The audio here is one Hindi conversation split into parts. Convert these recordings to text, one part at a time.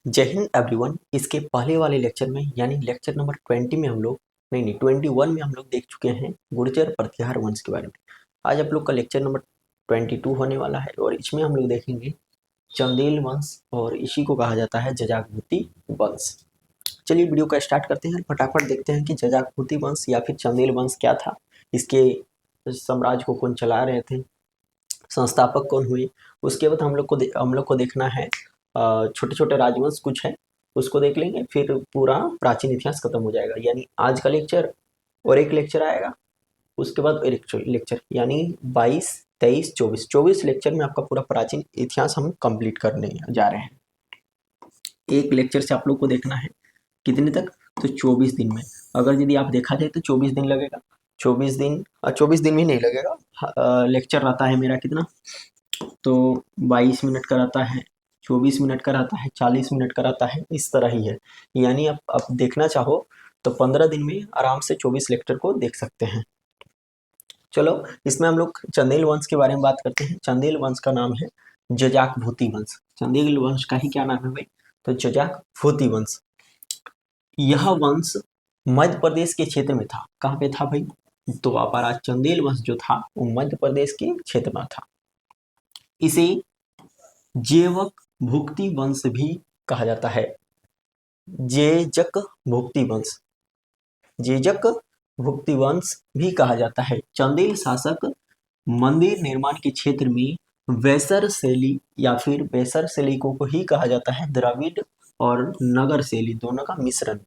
जय हिंद एवरीवन। इसके पहले वाले लेक्चर में यानी लेक्चर नंबर 20 में हम लोग नहीं 21 में हम लोग देख चुके हैं गुर्जर प्रतिहार वंश के बारे में। आज आप लोग का लेक्चर नंबर 22 होने वाला है और इसमें हम लोग देखेंगे चंदेल वंश और इसी को कहा जाता है जजागभूति वंश। चलिए वीडियो का स्टार्ट करते हैं, फटाफट देखते हैं कि जजागभूति वंश या फिर चंदेल वंश क्या था, इसके साम्राज्य को कौन चला रहे थे, संस्थापक कौन हुए। उसके बाद हम लोग को देखना है छोटे छोटे राजवंश कुछ है उसको देख लेंगे, फिर पूरा प्राचीन इतिहास खत्म हो जाएगा। यानी आज का लेक्चर और एक लेक्चर आएगा, उसके बाद एक लेक्चर, यानी 22, 23, 24 लेक्चर में आपका पूरा प्राचीन इतिहास हम कंप्लीट करने जा रहे हैं। एक लेक्चर से आप लोग को देखना है कितने तक, तो 24 दिन में। अगर यदि आप देखा जाए तो 24 दिन लगेगा, 24 दिन भी नहीं लगेगा। लेक्चर रहता है मेरा कितना, तो 22 मिनट का रहता है, 24 मिनट का रहता है, 40 मिनट का रहता है, इस तरह ही है। यानी आप देखना चाहो तो 15 दिन में आराम से 24 लेक्चर को देख सकते हैं। चलो इसमें हम लोग चंदेल वंश के बारे में बात करते हैं। चंदेल वंश का नाम है जजाकभूति वंश। चंदेल वंश का ही क्या नाम है भाई, तो जजाकभूति वंश। यह वंश मध्य प्रदेश के क्षेत्र में था। कहाँ पे था भाई, तो द्वापरा चंदेल वंश जो था वो मध्य प्रदेश के क्षेत्र में था। इसे जेवक भुक्ति वंश भी कहा जाता है। जेजक भुक्ति वंश, जेजक भुक्ति वंश भी कहा जाता है। चंदेल शासक मंदिर निर्माण के क्षेत्र में वैसर शैली या फिर वैसर शैली को ही कहा जाता है, द्रविड़ और नगर शैली दोनों का मिश्रण।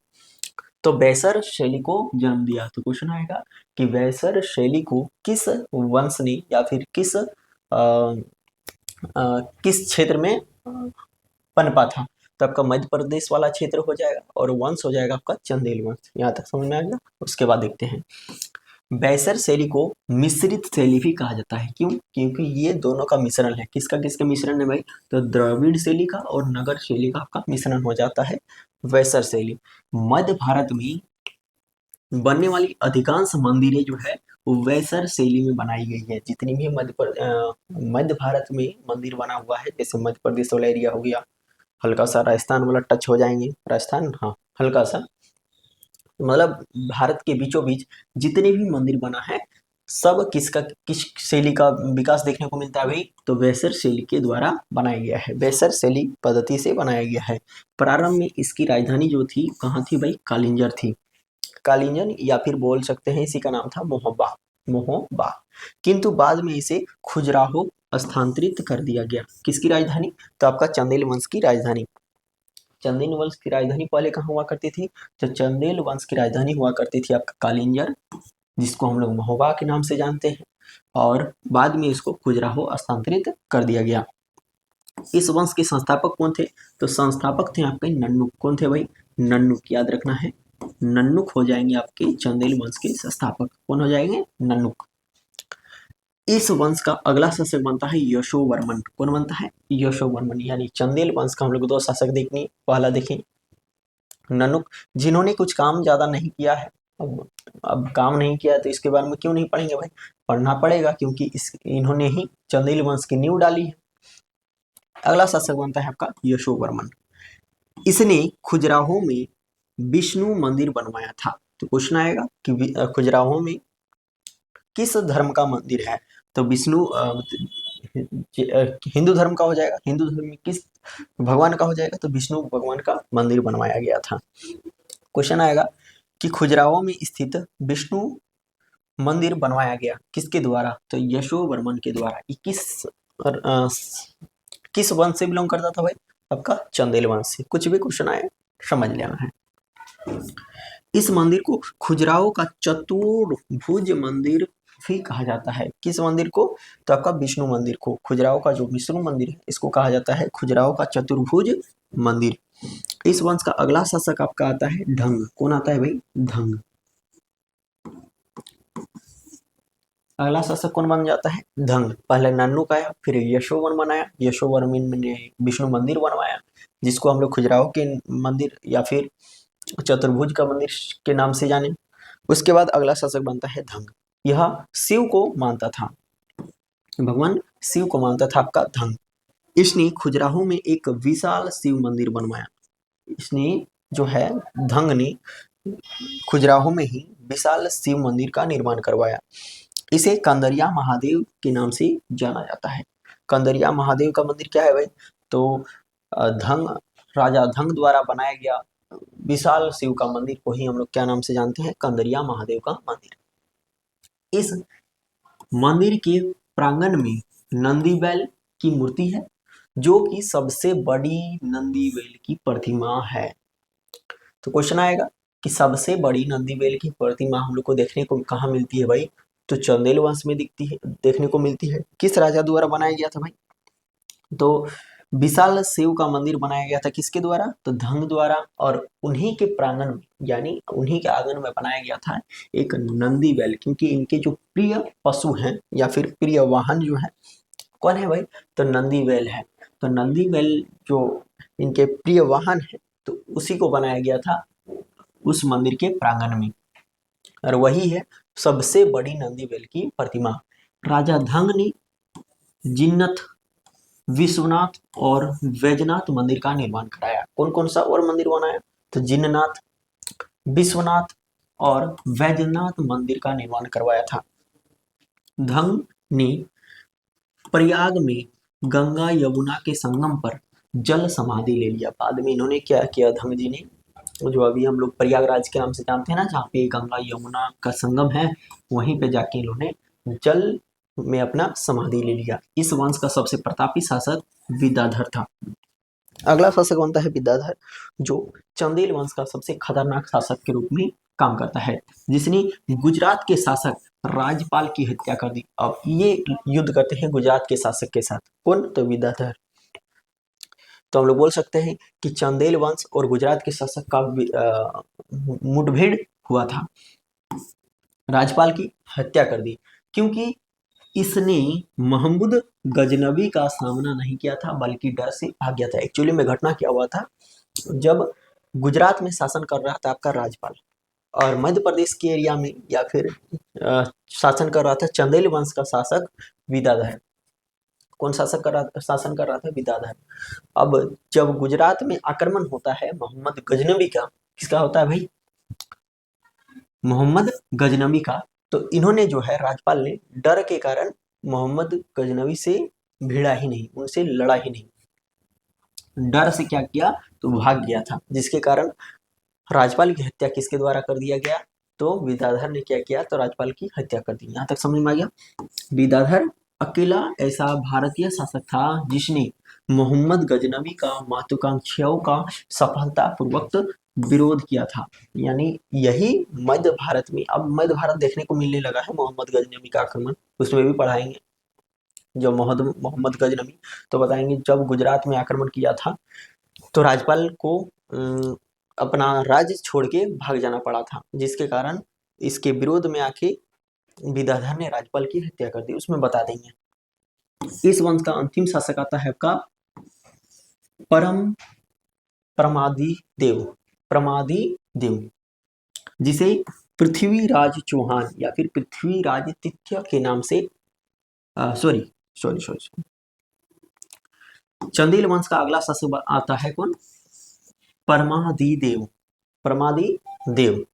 तो वैसर शैली को जन्म दिया। तो क्वेश्चन आएगा कि वैसर शैली को किस वंश ने या फिर किस क्षेत्र में पनपा था। तो आपका मध्य प्रदेश वाला क्षेत्र हो जाएगा और वंश हो जाएगा आपका चंदेल वंश। यहाँ तक समझ में आ गया। उसके बाद देखते हैं वैसर शैली को मिश्रित शैली भी कहा जाता है। क्यों, क्योंकि ये दोनों का मिश्रण है। किसका किसका मिश्रण है भाई, तो द्रविड़ शैली का और नगर शैली का आपका मिश्रण हो जाता है वैसर शैली। मध्य भारत में बनने वाली अधिकांश मंदिरें जो है वो वैसर शैली में बनाई गई है। जितनी भी मध्य भारत में मंदिर बना हुआ है, जैसे मध्य प्रदेश वाला एरिया हो गया, हल्का सा राजस्थान वाला टच हो जाएंगे, राजस्थान हाँ हल्का सा, मतलब भारत के बीचों बीच जितने भी मंदिर बना है सब किस शैली का विकास देखने को मिलता है भाई, तो वैसर शैली के द्वारा बनाया गया है, वैसर शैली पद्धति से बनाया गया है। प्रारंभ में इसकी राजधानी जो थी कहाँ थी भाई, कालिंजर थी, कालिंजन, या फिर बोल सकते हैं इसी का नाम था मोहबा, मोहबा। किंतु बाद में इसे खजुराहो स्थानांतरित कर दिया गया। किसकी राजधानी, तो आपका चंदेल वंश की राजधानी। चंदेल वंश की राजधानी पहले कहाँ हुआ करती थी, तो चंदेल वंश की राजधानी हुआ करती थी आपका कालिंजर, जिसको हम लोग महोबा के नाम से जानते हैं, और बाद में इसको खजुराहो स्थानांतरित कर दिया गया। इस वंश के संस्थापक कौन थे, तो संस्थापक थे आपके नन्नुक। कौन थे भाई, नन्नुक, याद रखना है, नन्नुक हो जाएंगे आपके चंदेल वंश के संस्थापक। कौन हो जाएंगे, नन्नुक। इस वंश का अगला शासक बनता है यशोवर्मन। कौन बनता है, यशोवर्मन। यानी चंदेल वंश का हम लोग दो शासक देखेंगे। पहला देखें नन्नुक, जिन्होंने कुछ काम ज्यादा नहीं किया है। अब काम नहीं किया तो इसके बारे में क्यों नहीं पढ़ेंगे भाई, पढ़ना पड़ेगा, क्योंकि इन्होंने ही चंदेल वंश की नींव डाली है। अगला शासक बनता है आपका यशोवर्मन। इसने खजुराहो में विष्णु मंदिर बनवाया था। तो क्वेश्चन आएगा कि खजुराहो में किस धर्म का मंदिर है, तो विष्णु हिंदू धर्म का हो जाएगा। हिंदू धर्म में किस भगवान का हो जाएगा, तो विष्णु भगवान का मंदिर बनवाया गया था। क्वेश्चन आएगा कि खजुराहो में स्थित विष्णु मंदिर बनवाया गया किसके द्वारा, तो यशोवर्मन के द्वारा। किस वंश से बिलोंग करता था भाई, आपका चंदेल वंश से। कुछ भी क्वेश्चन आए समझ लेना है। इस मंदिर को खजुराहो का चतुर्भुज मंदिर भी कहा जाता है। किस मंदिर को, तो आपका विष्णु मंदिर को, खजुराहो का जो विष्णु मंदिर है इसको कहा जाता है खजुराहो का चतुर्भुज मंदिर। इस वंश का अगला शासक आपका आता है ढंग। कौन आता है भाई, ढंग। अगला शासक कौन बन जाता है, ढंग। पहले नन्नुक आया, फिर यशोवर्मन आया। यशोवर्मन ने विष्णु मंदिर बनवाया, जिसको हम लोग खजुराहो के मंदिर या फिर चतुर्भुज का मंदिर के नाम से जाने। उसके बाद अगला शासक बनता है ढंग। यह शिव को मानता था, भगवान शिव को मानता था आपका ढंग। इसने खजुराहो में एक विशाल शिव मंदिर बनवाया। इसने जो है धंग ने खजुराहो में ही विशाल शिव मंदिर का निर्माण करवाया। इसे कंदरिया महादेव के नाम से जाना जाता है। कंदरिया महादेव का मंदिर क्या है भाई? तो राजा धंग द्वारा बनाया गया विशाल शिव का मंदिर को ही हम लोग क्या नाम से जानते हैं? कंदरिया महादेव का मंदिर। इस मंदिर के प्रांगण में नंदी बैल की मूर्ति है, जो कि सबसे बड़ी नंदी बैल की प्रतिमा है। तो क्वेश्चन आएगा कि सबसे बड़ी नंदी बैल की प्रतिमा हम लोग को देखने को कहाँ मिलती है भाई? तो चंदेल वंश में दिखती है, देखने को मिलती है। किस राजा द्वारा बनाया गया था भाई? तो विशाल शिव का मंदिर बनाया गया था किसके द्वारा? तो धंग द्वारा, और उन्हीं के प्रांगण में यानी उन्हीं के आंगन में बनाया गया था एक नंदी बैल, क्योंकि इनके जो प्रिय पशु हैं या फिर प्रिय वाहन जो है कौन है भाई? तो नंदी बैल है। तो नंदी बैल जो इनके प्रिय वाहन है, तो उसी को बनाया गया था उस मंदिर के प्रांगण में, और वही है सबसे बड़ी नंदी बैल की प्रतिमा। राजा धंग ने जिन्नत, विश्वनाथ और वैजनाथ मंदिर का निर्माण कराया। कौन कौन सा और मंदिर बनाया? तो जिन्नाथ, विश्वनाथ और वैजनाथ मंदिर का निर्माण करवाया था। धंग ने प्रयाग में गंगा यमुना के संगम पर जल समाधि ले लिया। बाद में इन्होंने क्या किया? धंग जी ने, जो अभी हम लोग प्रयागराज के नाम से जानते हैं ना, जहाँ पे गंगा यमुना का संगम है, वहीं पे जाके इन्होंने जल में अपना समाधि ले लिया। इस वंश का सबसे प्रतापी शासक विद्याधर था। अगला शासक बनता है विद्याधर, जो चंदेल वंश का सबसे खतरनाक शासक के रूप में काम करता है, जिसने गुजरात के शासक राजपाल की हत्या कर दी। अब ये युद्ध करते हैं गुजरात के शासक के साथ। कौन? तो विद्याधर। तो हम लोग बोल सकते हैं कि चंदेल वंश और गुजरात के शासक का मुठभेड़ हुआ था, राजपाल की हत्या कर दी, क्योंकि इसने महमूद गजनबी का सामना नहीं किया था, बल्कि डर से भाग गया था। एक्चुअली में घटना क्या हुआ था, जब गुजरात में शासन कर रहा था आपका राजपाल, और मध्य प्रदेश के एरिया में या फिर शासन कर रहा था चंदेल वंश का शासक विद्याधर। कौन शासन कर रहा था? विद्याधर। अब जब गुजरात में आक्रमण होता है मोहम्मद गजनबी का, किसका होता है भाई? मोहम्मद गजनबी का। तो इन्होंने जो है राजपाल ने डर के कारण मोहम्मद गजनबी से भिड़ा ही नहीं, उनसे लड़ा ही नहीं, डर से क्या किया? तो भाग गया था, जिसके कारण राजपाल की हत्या किसके द्वारा कर दिया गया? तो विद्याधर ने क्या किया? तो राजपाल की हत्या कर दी। यहाँ तक समझ में आ गया? विद्याधर अकेला ऐसा भारतीय शासक था जिसने मोहम्मद गजनबी का महत्वाकांक्षाओं का सफलतापूर्वक विरोध किया था। यानी यही मध्य भारत में, अब मध्य भारत देखने को मिलने लगा है मोहम्मद गजनबी का आक्रमण, उसमें भी पढ़ाएंगे जो मोहम्मद गजनबी। तो बताएंगे जब गुजरात में आक्रमण किया था तो राजपाल को अपना राज्य छोड़ के भाग जाना पड़ा था, जिसके कारण इसके विरोध में आके विद्याधर ने राजपाल की हत्या कर दी। उसमें बता देंगे। इस वंश का अंतिम शासक आता है आपका प्रमादी देव, जिसे पृथ्वीराज चौहान या फिर पृथ्वीराज तिथ्य के नाम से सॉरी चंदेल वंश का अगला शासक आता है कौन? परमादी देव,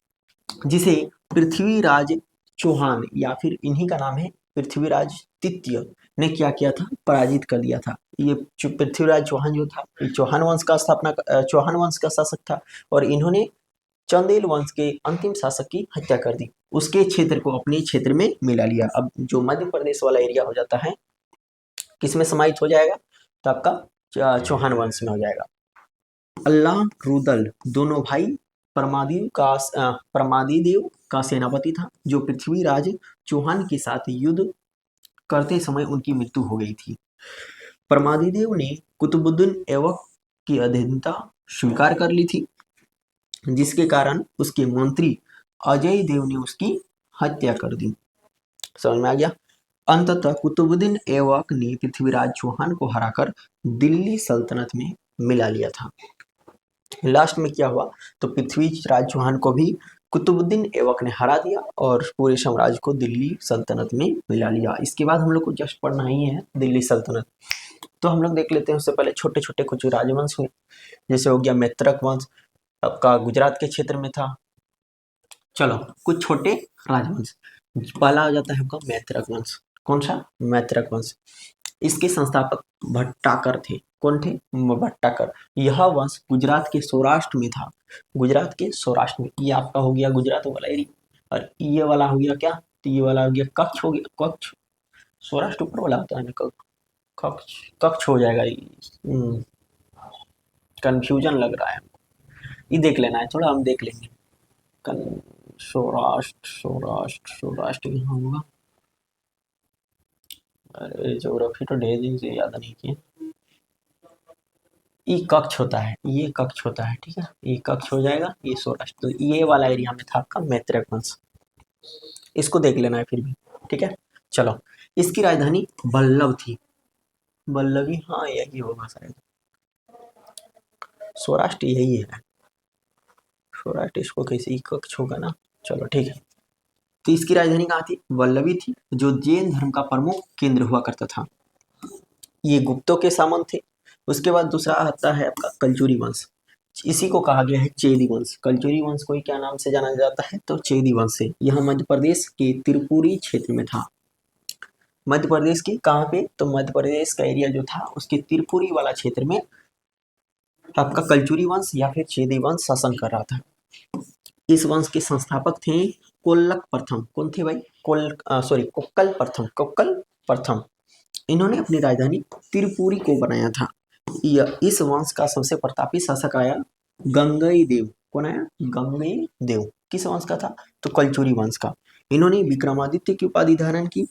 जिसे पृथ्वीराज चौहान या फिर इन्हीं का नाम है पृथ्वीराज तृतीय ने क्या किया था? पराजित कर दिया था। ये पृथ्वीराज चौहान जो था, चौहान वंश का शासक था, और इन्होंने चंदेल वंश के अंतिम शासक की हत्या कर दी, उसके क्षेत्र को अपने क्षेत्र में मिला लिया। अब जो मध्य प्रदेश वाला एरिया हो जाता है किसमें समाहित हो जाएगा? तो आपका चौहान वंश में हो जाएगा। अल्लाह रुदल दोनों भाई प्रमादीदेव का सेनापति था, जो पृथ्वीराज चौहान के साथ युद्ध करते समय उनकी मृत्यु हो गई थी। प्रमादीदेव ने कुतुबुद्दीन ऐबक की अधीनता स्वीकार कर ली थी, जिसके कारण उसके मंत्री अजय देव ने उसकी हत्या कर दी। समझ में आ गया? अंततः कुतुबुद्दीन ऐबक ने पृथ्वीराज चौहान को हराकर दिल्ली सल्तनत में मिला लिया था। लास्ट में क्या हुआ? तो पृथ्वीराज चौहान को भी कुतुबुद्दीन ऐबक ने हरा दिया और पूरे साम्राज्य को दिल्ली सल्तनत में मिला लिया। इसके बाद हम लोग को जस्ट पढ़ना ही है दिल्ली सल्तनत। तो हम लोग देख लेते हैं उससे पहले छोटे छोटे कुछ राजवंश हुए, जैसे हो गया मैत्रक वंश, आपका गुजरात के क्षेत्र में था। चलो कुछ छोटे राजवंश, पहला हो जाता है आपका मैत्रक वंश। कौन सा? मैत्रक वंश। इसके संस्थापक भट्टाकर थे। कौन थे? भट्टाकर। यह वंश गुजरात के सौराष्ट्र में था। गुजरात के सौराष्ट्र में, ये आपका हो गया गुजरात वाला एरिया, और ये वाला हो गया क्या? तो ये वाला हो गया कच्छ, हो गया कच्छ। सौराष्ट्र ऊपर वाला होता है ना, कच्छ, कच्छ हो जाएगा ये। कंफ्यूजन लग रहा है हमको, ये देख लेना है थोड़ा, हम देख लेंगे। सौराष्ट्र सौराष्ट्र सौराष्ट्र यहाँ होगा। अरे ज्योग्राफी तो ढेर दिन से याद नहीं किए। ये कक्ष होता है, ये कक्ष होता है, ठीक है, ये कक्ष हो जाएगा, ये सौराष्ट्र। तो ये वाला एरिया में था आपका मैत्रक वंश, इसको देख लेना है फिर भी, ठीक है। चलो, इसकी राजधानी बल्लभ थी। बल्लभी, हाँ यही होगा शायद, सौराष्ट्र यही है, सौराष्ट्र, इसको कैसे ही कक्ष होगा ना। चलो ठीक है, तो इसकी राजधानी कहाँ थी? वल्लभी थी, जो जैन धर्म का प्रमुख केंद्र हुआ करता था। ये गुप्तों के सामंत थे। उसके बाद दूसरा आता है आपका कलचुरी वंश, इसी को कहा गया है चेदी वंश। कलचुरी वंश को क्या नाम से जाना जाता है? तो चेदी वंश से। यह मध्य प्रदेश के त्रिपुरी क्षेत्र में था। मध्य प्रदेश के कहाँ पे? तो मध्य प्रदेश का एरिया जो था उसके त्रिपुरी वाला क्षेत्र में आपका कलचुरी वंश या फिर चेदी वंश शासन कर रहा था। इस वंश के संस्थापक थे कोल्लक प्रथम। कौन थे भाई? कोक्कल प्रथम, कोक्कल प्रथम। इन्होंने अपनी राजधानी त्रिपुरी को बनाया था। इस वंश का सबसे प्रतापी शासक आया गंगई देव। कौन आया? गंगई देव। किस वंश का था? तो कलचुरी वंश का। इन्होंने विक्रमादित्य की उपाधि धारण की।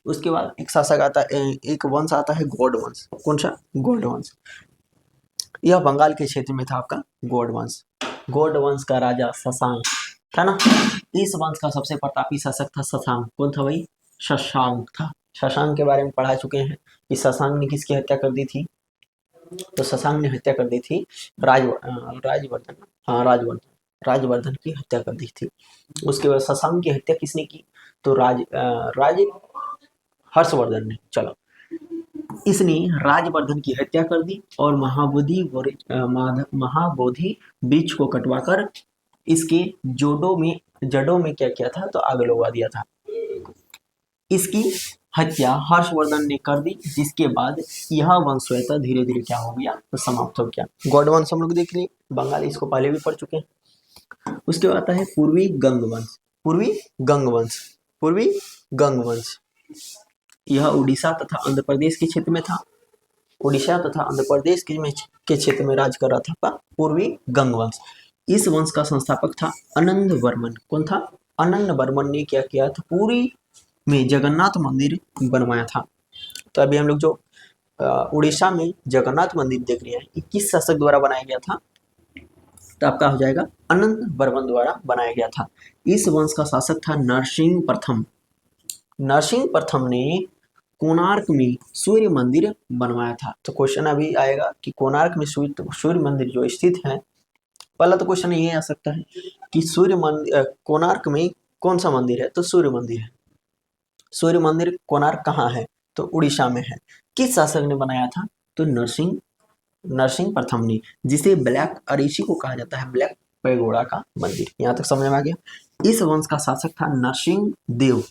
उसके बाद एक शासक आता है, एक वंश आता है गौड़ वंश। कौन सा? गौड़ वंश। यह बंगाल के क्षेत्र में था आपका गौड़ वंश। गौड़ वंश का राजा शशांक था ना। इस वंश का सबसे प्रतापी शासक था शशांक। कौन था भाई? शशांक था। शशांक के बारे में पढ़ा चुके हैं कि शशांक ने किसकी हत्या कर दी थी? तो शशांक ने हत्या कर दी थी राजवर्धन, हाँ राजवर्धन की हत्या कर दी थी। उसके बाद शशांक की हत्या किसने की? तो राज हर्षवर्धन ने। चलो, इसने राजवर्धन की हत्या कर दी और महाबोधि वृक्ष को कटवाकर इसके जड़ों में क्या किया था? तो आग लगवा दिया था। इसकी हत्या हर्षवर्धन ने कर दी, जिसके बाद यह वंश धीरे धीरे क्या हो गया? तो समाप्त हो गया। गौड़ वंश हम लोग देख लिए, बंगाली इसको पहले भी पढ़ चुके हैं। उसके बाद आता है पूर्वी गंग वंश। पूर्वी गंग वंश, पूर्वी गंग वंश। यह उड़ीसा तथा आंध्र प्रदेश के क्षेत्र में था। उड़ीसा तथा आंध्र प्रदेश के क्षेत्र में राज कर रहा था पूर्वी गंग वंश। इस वंश का संस्थापक था आनंद वर्मन। कौन था? आनंद वर्मन ने क्या किया था? पूरी में जगन्नाथ मंदिर बनवाया था। तो अभी हम लोग जो उड़ीसा में जगन्नाथ मंदिर देख रहे हैं, किस शासक द्वारा बनाया गया था? तो आपका हो जाएगा आनंद वर्मन द्वारा बनाया गया था। इस वंश का शासक था नरसिंह प्रथम। नरसिंह प्रथम ने कोणार्क में सूर्य मंदिर बनवाया था। तो क्वेश्चन अभी आएगा कि कोणार्क में सूर्य मंदिर जो स्थित है, पहला तो क्वेश्चन ये आ सकता है कि कोणार्क में कौन सा मंदिर है? तो सूर्य मंदिर है। सूर्य मंदिर कोणार्क कहाँ है? तो उड़ीसा में है। किस शासक ने बनाया था? तो नरसिंह प्रथम ने, जिसे ब्लैक, और इसी को कहा जाता है ब्लैक पैगोडा का मंदिर। यहाँ तक समझ में आ गया। इस वंश का शासक था नरसिंह देव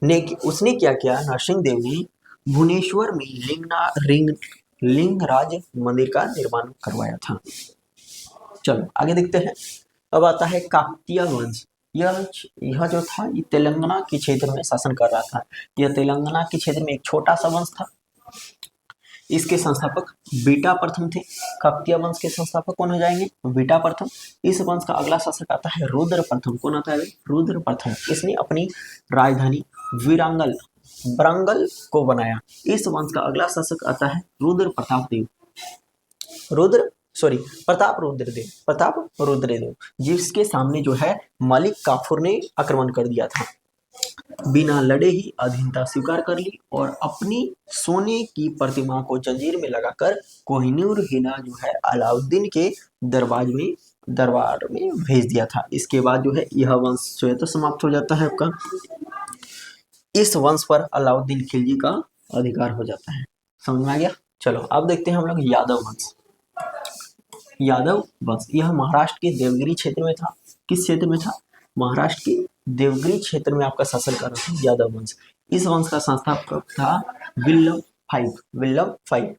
ने। उसने क्या किया? नरसिंह देव ने भुवनेश्वर में लिंगराज मंदिर का निर्माण करवाया था। चलो आगे देखते हैं। अब आता है काकतीय वंश। यह जो था, ये तेलंगाना के क्षेत्र में शासन कर रहा था। यह तेलंगाना के क्षेत्र में एक छोटा सा वंश था। इसके संस्थापक बीटा प्रथम थे। काकतीय वंश के संस्थापक कौन हो जाएंगे? बीटा प्रथम। इस वंश का अगला शासक आता है रुद्र प्रथम। कौन आता है? रुद्र प्रथम। इसने अपनी राजधानी वरंगल को बनाया। इस वंश का अगला शासक आता है प्रताप रुद्रदेव, जिसके सामने जो है मलिक काफूर ने आक्रमण कर दिया था। बिना लड़े ही अधीनता स्वीकार कर ली और अपनी सोने की प्रतिमा को जंजीर में लगाकर कोहिनूर हिना जो है अलाउद्दीन के दरबार में भेज दिया था। इसके बाद जो है यह वंश जो है तो समाप्त हो जाता है आपका। इस वंश पर अलाउद्दीन खिलजी का अधिकार हो जाता है। समझ में आ गया। चलो अब देखते हैं हम लोग यादव वंश। यादव वंश यह महाराष्ट्र के देवगिरी क्षेत्र में था। किस क्षेत्र में था? महाराष्ट्र के देवगिरी क्षेत्र में आपका शासन कर रहा था यादव वंश। इस वंश का संस्थापक था विल्लभ फाइव।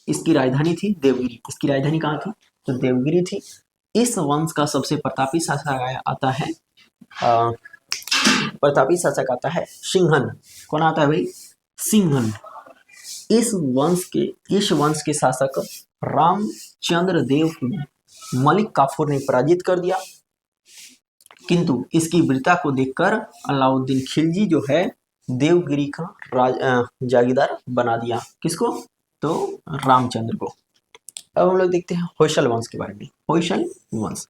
इसकी राजधानी थी देवगिरी। इसकी राजधानी कहाँ थी? तो देवगिरी थी। इस वंश का सबसे प्रतापी शासक आता है सिंघन। कौन आता है भाई? सिंघन। इस वंश के शासक रामचंद्र देव को मलिक काफूर ने पराजित कर दिया, किंतु इसकी वीरता को देखकर अलाउद्दीन खिलजी जो है देवगिरी का जागीरदार बना दिया। किसको? तो रामचंद्र को। अब हम लोग देखते हैं होयसल वंश के बारे में। होयसल वंश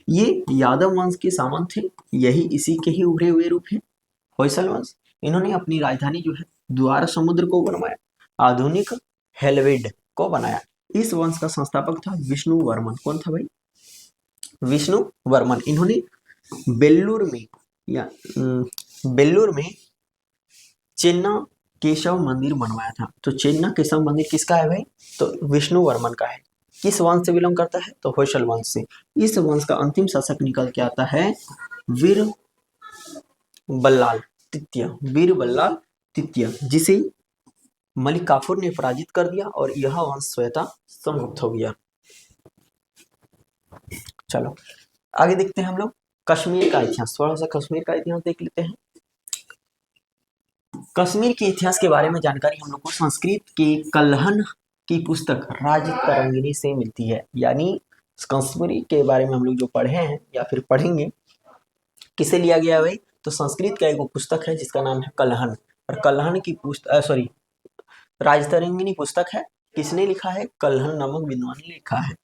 ये यादव वंश के सामंत थे। यही इसी के ही उभरे हुए रूप है होयसल वंश। इन्होंने अपनी राजधानी जो है द्वार समुद्र को बनवाया, आधुनिक हेलवेड को बनाया। इस वंश का संस्थापक था विष्णु वर्मन। कौन था भाई? विष्णु वर्मन। इन्होंने बेल्लूर में चेन्ना केशव मंदिर बनवाया था। तो चेन्ना केशव मंदिर किसका है भाई? तो विष्णु वर्मन का है। किस वंश से बिलोंग करता है? तो होयसल वंश से। इस वंश का अंतिम शासक निकल के आता है वीर बल्लाल तृतीय, जिसे मलिक काफूर ने पराजित कर दिया और यह वंश स्वतः समाप्त हो गया। चलो आगे देखते हैं हम लोग कश्मीर का इतिहास। थोड़ा सा कश्मीर का इतिहास देख लेते हैं। कश्मीर के इतिहास के बारे में जानकारी हम लोग को संस्कृत के कल्हन की पुस्तक राजतरंगिणी से मिलती है। यानी कश्मीर के बारे में हम लोग जो पढ़े हैं या फिर पढ़ेंगे, किसे लिया गया भाई? तो संस्कृत का एक पुस्तक है जिसका नाम है कल्हन। और कल्हन की राजतरंगिणी पुस्तक है। किसने लिखा है? कल्हन नामक विद्वान ने लिखा है।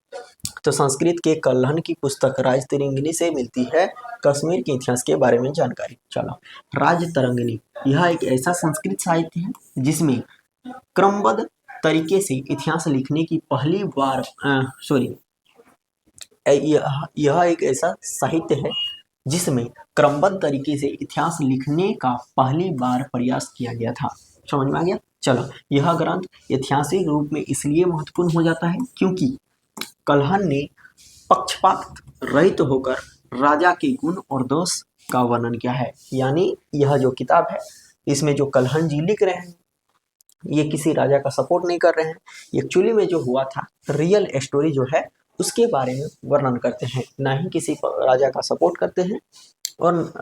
तो संस्कृत के कल्हन की पुस्तक राजतरंगिणी से मिलती है कश्मीर के इतिहास के बारे में जानकारी। चलो राजतरंगिणी यह एक ऐसा संस्कृत साहित्य है जिसमें क्रमबद्ध तरीके से इतिहास लिखने की पहली बार यह एक ऐसा साहित्य है जिसमें क्रमबद्ध तरीके से इतिहास लिखने का पहली बार प्रयास किया गया था। समझ में आ गया। चलो यह ग्रंथ ऐतिहासिक रूप में इसलिए महत्वपूर्ण हो जाता है क्योंकि कल्हन ने पक्षपात रहित होकर राजा के गुण और दोष का वर्णन किया है। यानी यह जो किताब है इसमें जो कल्हन जी लिख रहे हैं ये किसी राजा का सपोर्ट नहीं कर रहे हैं। एक्चुअली में जो हुआ था रियल स्टोरी जो है उसके बारे में वर्णन करते हैं, ना ही किसी राजा का सपोर्ट करते हैं और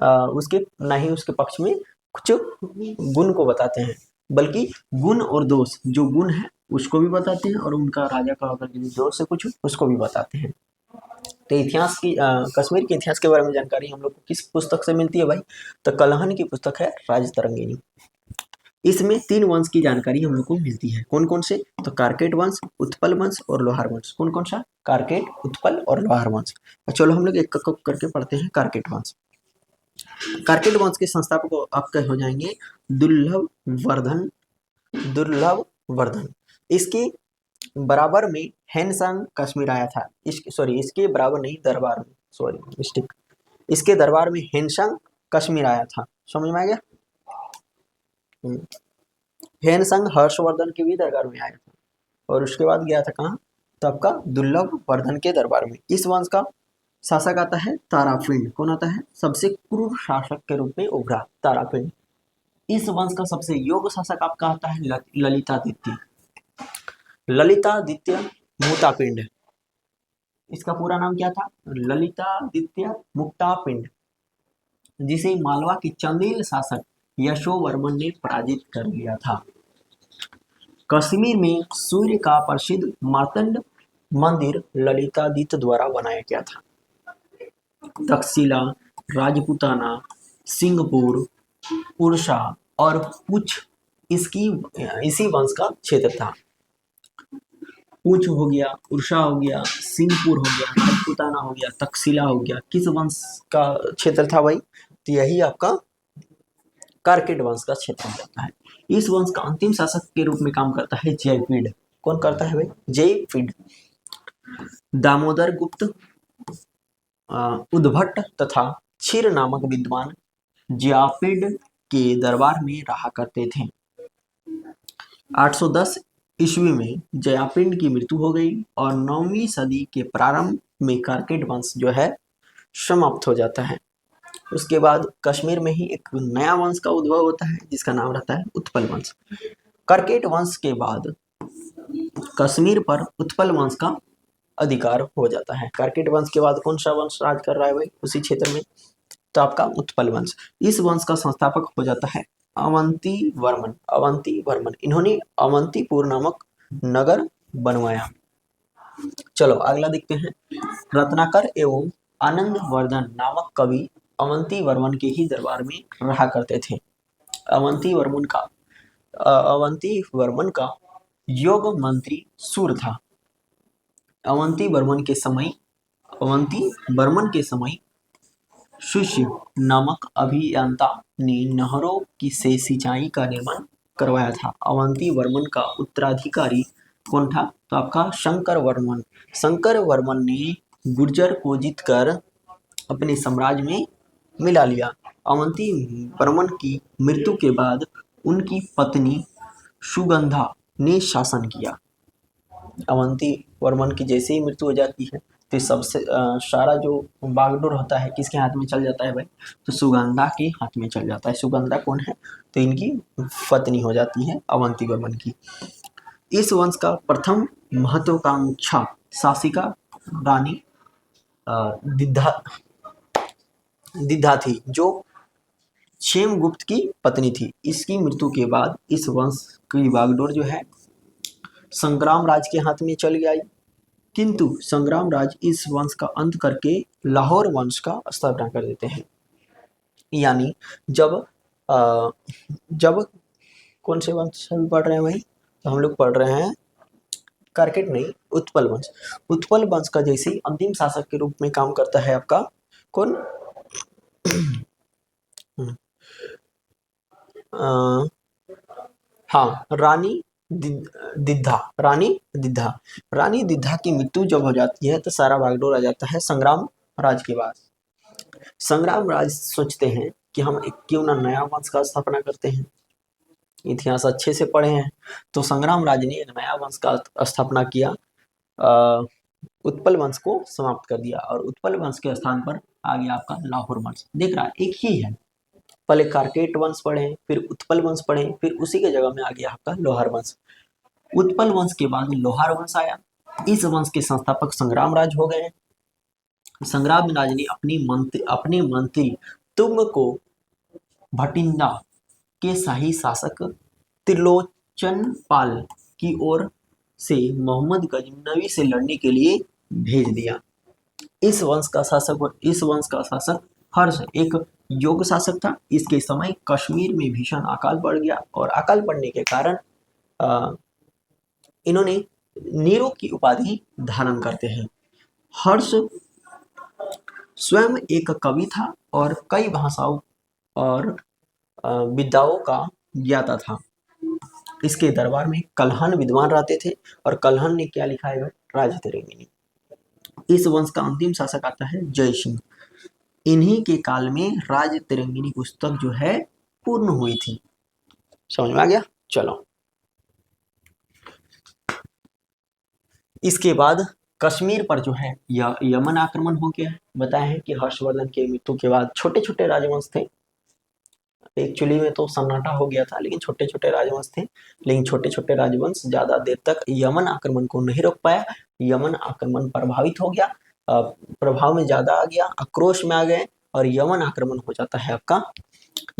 ना ही उसके पक्ष में कुछ गुण को बताते हैं, बल्कि गुण और दोष, जो गुण है उसको भी बताते हैं और उनका राजा का अगर दोष है कुछ उसको भी बताते हैं। तो इतिहास की कश्मीर के इतिहास के बारे में जानकारी हम लोग को किस पुस्तक से मिलती है भाई? तो कल्हन की पुस्तक है राजतरंगिणी। इसमें 3 वंश की जानकारी हम लोग को मिलती है। कौन कौन से? तो कारकेट वंश, उत्पल वंश और लोहार वंश। कौन कौन सा? कारकेट, उत्पल और लोहार वंश। चलो हम लोग एक करके पढ़ते हैं कारकेट वंश। कारकेट वंश के संस्थापक आपके हो जाएंगे दुर्लभ वर्धन। इसके बराबर में हैनसांग कश्मीर आया था। इसके बराबर नहीं, दरबार में, मिस्टेक। इसके दरबार में हैनसांग कश्मीर आया था। समझ में आ गया। हैनसांग हर्षवर्धन के भी दरबार में आया था और उसके बाद गया था कहाँ? तो आपका दुर्लभ वर्धन के दरबार में। इस वंश का शासक आता है तारापिंड। कौन आता है? सबसे क्रूर शासक के रूप में उभरा तारापिंड। इस वंश का सबसे योग्य शासक आपका आता है ललितादित्य मुक्तापिंड। इसका पूरा नाम क्या था? ललितादित्य मुक्तापिंड, जिसे मालवा के चंदेल शासक यशोवर्मन ने पराजित कर लिया था। कश्मीर में सूर्य का प्रसिद्ध मार्तंड मंदिर ललितादित्य द्वारा बनाया गया था। तक्षशिला, राजपूताना, सिंहपुर, उड़ीसा और पुंछ इसी वंश का क्षेत्र था। पुंछ हो गया, उड़ीसा हो गया, सिंहपुर हो गया, राजपूताना हो गया, तक्षशिला हो गया। किस वंश का क्षेत्र था भाई? तो यही आपका कारकेट वंश का क्षेत्र होता है। इस वंश का अंतिम शासक के रूप में काम करता है जयपीड। कौन करता है भाई? जयपीड। दामोदर गुप्त, उद्भट तथा क्षीर नामक विद्वान जयापीड के दरबार में रहा करते थे। 810 ईस्वी में जयापिंड की मृत्यु हो गई और 9वीं सदी के प्रारंभ में कारकेड वंश जो है समाप्त हो जाता है। उसके बाद कश्मीर में ही एक नया वंश का उद्भव होता है जिसका नाम रहता है उत्पल वंश। कारकेड वंश के बाद कश्मीर पर उत्पल वंश का अधिकार हो जाता है। कारकेड वंश के बाद कौन सा वंश राज कर रहा है भाई उसी क्षेत्र में? तो आपका उत्पल वंश। इस वंश का संस्थापक हो जाता है अवंती वर्मन। अवंती वर्मन, इन्होंने अवंतीपुर नामक नगर बनवाया। चलो अगला देखते हैं। रत्नाकर एवं आनंद वर्धन नामक कवि अवंती वर्मन के ही दरबार में रहा करते थे। अवंती वर्मन का योग मंत्री सूर था। अवंती वर्मन के समय शुष्य नामक अभियंता ने नहरों की से सिंचाई का निर्माण करवाया था। अवंती वर्मन का उत्तराधिकारी कौन था? तो आपका शंकर वर्मन। शंकर वर्मन ने गुर्जर को जीतकर अपने साम्राज्य में मिला लिया। अवंती वर्मन की मृत्यु के बाद उनकी पत्नी सुगंधा ने शासन किया। अवंती वर्मन की जैसे ही मृत्यु हो जाती है तो सबसे सारा जो बागडोर होता है किसके हाथ में चल जाता है भाई? तो सुगंधा के हाथ में चल जाता है। सुगंधा कौन है? तो इनकी पत्नी हो जाती है अवंती वर्मन की। इस वंश का प्रथम महत्वाकांक्षा शासिका रानी दिद्धा थी जो क्षेमगुप्त की पत्नी थी। इसकी मृत्यु के बाद इस वंश की बागडोर जो है संग्राम राज के हाथ में चल गई, किंतु संग्राम राज इस वंश का अंत करके लाहौर वंश का स्थापना कर देते हैं। यानी जब कौन से वंश हम पढ़ रहे हैं भाई? तो हम लोग पढ़ रहे हैं कारकेड नहीं, उत्पल वंश। उत्पल वंश का जैसे ही अंतिम शासक के रूप में काम करता है आपका कौन? हाँ, रानी दिद्धा। रानी दिद्धा की मृत्यु जब हो जाती है तो सारा बागडोर आ जाता है संग्राम राज के बाद। संग्राम राज सोचते हैं कि हम क्यों ना नया वंश का स्थापना करते हैं। इतिहास अच्छे से पढ़े हैं। तो संग्राम राज ने एक नया वंश का स्थापना किया, उत्पल वंश को समाप्त कर दिया और उत्पल वंश के स्थान पर आ गया आपका लाहौर वंश। देख रहा एक ही है, पहले कारकेट वंश पढ़े, फिर उत्पल वंश पढ़े, फिर उसी के जगह में आ गया आपका लोहार वंश। उत्पल वंश के बाद लोहार वंश आया। इस वंश के संस्थापक संग्राम राज हो गए। संग्राम राज ने अपने मंत्री तुंग को भटिंडा के शाही शासक त्रिलोचन पाल की ओर से मोहम्मद गजनवी से लड़ने के लिए भेज दिया। इस वंश का शासक हर्ष एक योग्य शासक था। इसके समय कश्मीर में भीषण अकाल पड़ गया और अकाल पड़ने के कारण इन्होंने नीरो की उपाधि धारण करते हैं। हर्ष स्वयं एक कवि था और कई भाषाओं और विद्याओं का ज्ञाता था। इसके दरबार में कल्हण विद्वान रहते थे और कल्हण ने क्या लिखा है? राजतरंगिणी। इस वंश का अंतिम शासक आता है जय सिंह। इन्हीं के काल में राजतरंगिणी पुस्तक जो है पूर्ण हुई थी। समझ में आ गया? चलो, इसके बाद कश्मीर पर जो है यमन आक्रमण हो गया। बताया है कि हर्षवर्धन के मृत्यु के बाद छोटे छोटे राजवंश थे। एक्चुअली में तो सन्नाटा हो गया था, लेकिन छोटे छोटे राजवंश थे। लेकिन छोटे छोटे राजवंश ज्यादा देर तक यमन आक्रमण को नहीं रोक पाया। यमन आक्रमण प्रभावित हो गया, प्रभाव में ज्यादा आ गया, आक्रोश में आ गए और यमन आक्रमण हो जाता है आपका।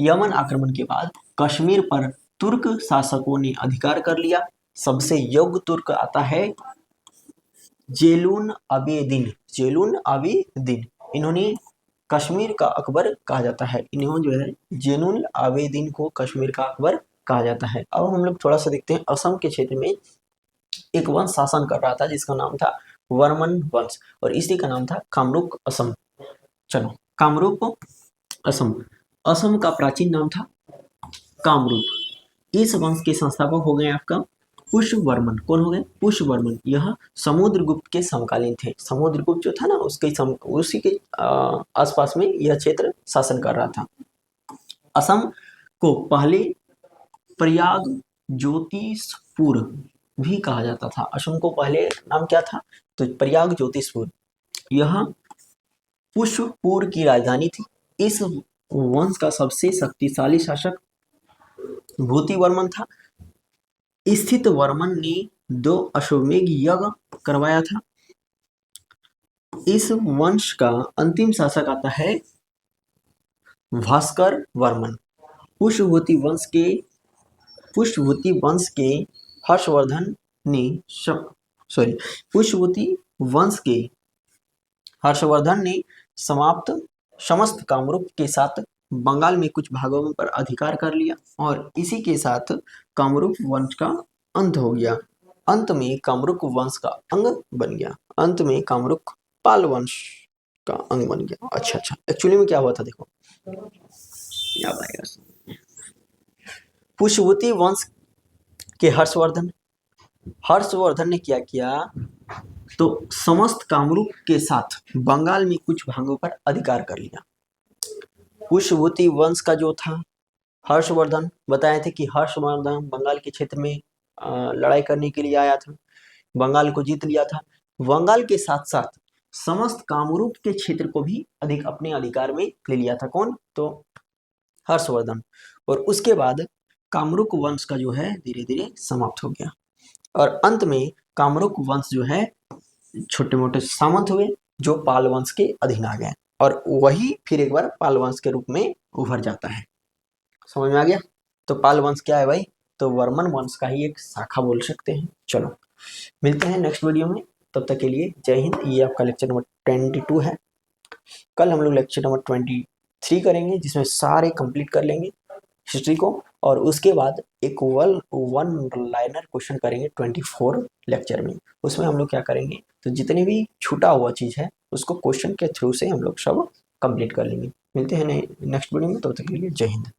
यमन आक्रमण के बाद कश्मीर पर तुर्क शासकों ने अधिकार कर लिया। सबसे योग्य तुर्क आता है जेलुन आबेदीन। इन्होंने कश्मीर का अकबर कहा जाता है। इन्होंने जो है जेनुल आबेदीन को कश्मीर का अकबर कहा जाता है। अब हम लोग थोड़ा सा देखते हैं। असम के क्षेत्र में एक वंश शासन कर रहा था जिसका नाम था वर्मन वंश और इसी का नाम था कामरूप असम। चलो, कामरूप असम का प्राचीन नाम था कामरूप। इस वंश के संस्थापक हो गए आपका पुष्यवर्मन। कौन हो गए? पुष्यवर्मन। यह समुद्रगुप्त के समकालीन थे। समुद्रगुप्त जो था ना उसी के आसपास में यह क्षेत्र शासन कर रहा था। असम को पहले प्रयाग ज्योतिषपुर भी कहा जाता था। अशोक को पहले नाम क्या था? तो प्रयाग ज्योतिषपुर। यह पुष्पपुर की राजधानी थी। इस वंश का सबसे शक्तिशाली शासक भूतिवर्मन था। स्थित वर्मन ने 2 अश्वमेध यज्ञ करवाया था। इस वंश का अंतिम शासक आता है भास्कर वर्मन। पुष्पभूति वंश के हर्षवर्धन ने पुष्पभूति वंश के हर्षवर्धन ने समस्त कामरूप के साथ बंगाल में कुछ भागों पर अधिकार कर लिया और इसी के साथ कामरूप वंश का अंत हो गया। अंत में कामरूप वंश का अंग बन गया। अंत में कामरूप पाल वंश का अंग बन गया। अच्छा, एक्चुअली में क्या हुआ था देखो, याद आएगा। पुष्पभूति वंश के हर्षवर्धन ने क्या किया, तो समस्त कामरूप के साथ बंगाल में कुछ भागों पर अधिकार कर लिया। पुष्पभूति वंश का जो था हर्षवर्धन, बताए थे कि हर्षवर्धन बंगाल के क्षेत्र में लड़ाई करने के लिए आया था, बंगाल को जीत लिया था। बंगाल के साथ साथ समस्त कामरूप के क्षेत्र को भी अपने अधिकार में ले लिया था। कौन? तो हर्षवर्धन। और उसके बाद कामरूप वंश का जो है धीरे धीरे समाप्त हो गया और अंत में कामरूप वंश जो है छोटे मोटे सामंत हुए जो पाल वंश के अधीन आ गए और वही फिर एक बार पाल वंश के रूप में उभर जाता है। समझ में आ गया? तो पाल वंश क्या है भाई? तो वर्मन वंश का ही एक शाखा बोल सकते हैं। चलो मिलते हैं नेक्स्ट वीडियो में, तब तक के लिए जय हिंद। ये आपका लेक्चर नंबर 22 है। कल हम लोग लेक्चर नंबर 23 करेंगे जिसमें सारे कंप्लीट कर लेंगे हिस्ट्री को और उसके बाद एक वन लाइनर क्वेश्चन करेंगे 24 लेक्चर में। उसमें हम लोग क्या करेंगे, तो जितनी भी छूटा हुआ चीज़ है उसको क्वेश्चन के थ्रू से हम लोग सब कंप्लीट कर लेंगे। मिलते हैं नेक्स्ट वीडियो में, तब तक के लिए जय हिंद।